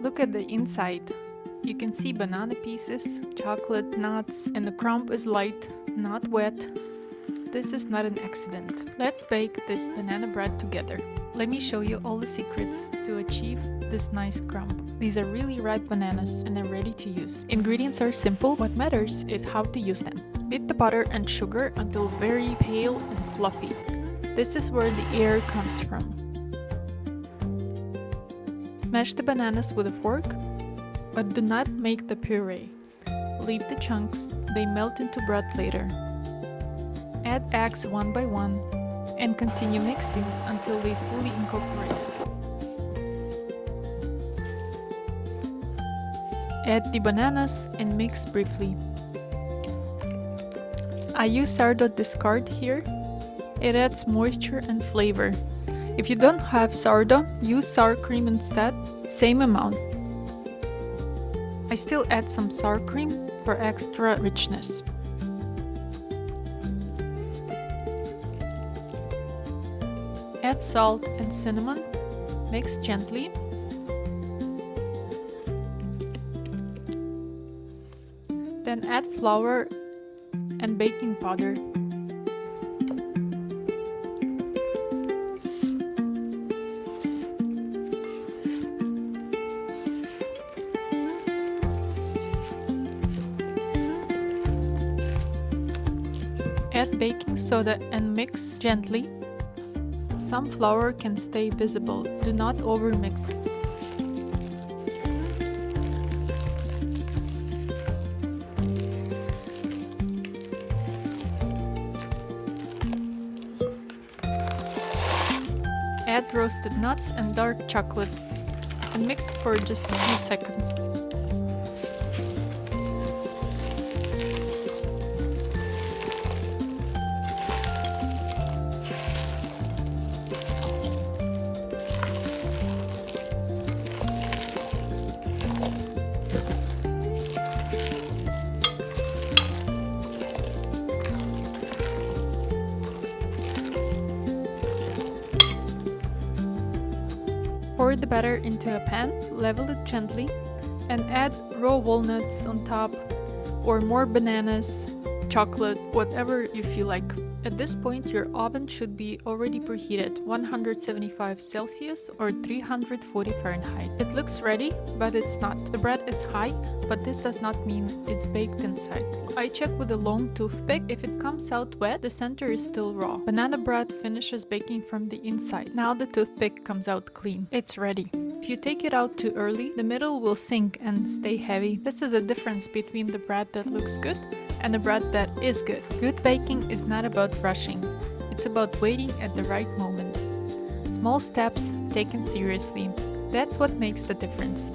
Look at the inside. You can see banana pieces, chocolate, nuts, and the crumb is light, not wet. This is not an accident. Let's bake this banana bread together. Let me show you all the secrets to achieve this nice crumb. These are really ripe bananas and are ready to use. Ingredients are simple, what matters is how to use them. Beat the butter and sugar until very pale and fluffy. This is where the air comes from. Smash the bananas with a fork, but do not make the puree. Leave the chunks, they melt into bread later. Add eggs one by one and continue mixing until they fully incorporate. Add the bananas and mix briefly. I use sourdough discard here. It adds moisture and flavor. If you don't have sourdough, use sour cream instead, same amount. I still add some sour cream for extra richness. Add salt and cinnamon, mix gently. Then add flour and baking powder. Add baking soda and mix gently. Some flour can stay visible, do not overmix. Add roasted nuts and dark chocolate and mix for just a few seconds. Pour the batter into a pan, level it gently, and add raw walnuts on top, or more bananas, chocolate, whatever you feel like. At this point, your oven should be already preheated, 175 Celsius or 340 Fahrenheit. It looks ready, but it's not. The bread is high, but this does not mean it's baked inside. I check with a long toothpick. If it comes out wet, the center is still raw. Banana bread finishes baking from the inside. Now the toothpick comes out clean. It's ready. If you take it out too early, the middle will sink and stay heavy. This is a difference between the bread that looks good and the bread that is good. Good baking is not about rushing. It's about waiting at the right moment. Small steps taken seriously. That's what makes the difference.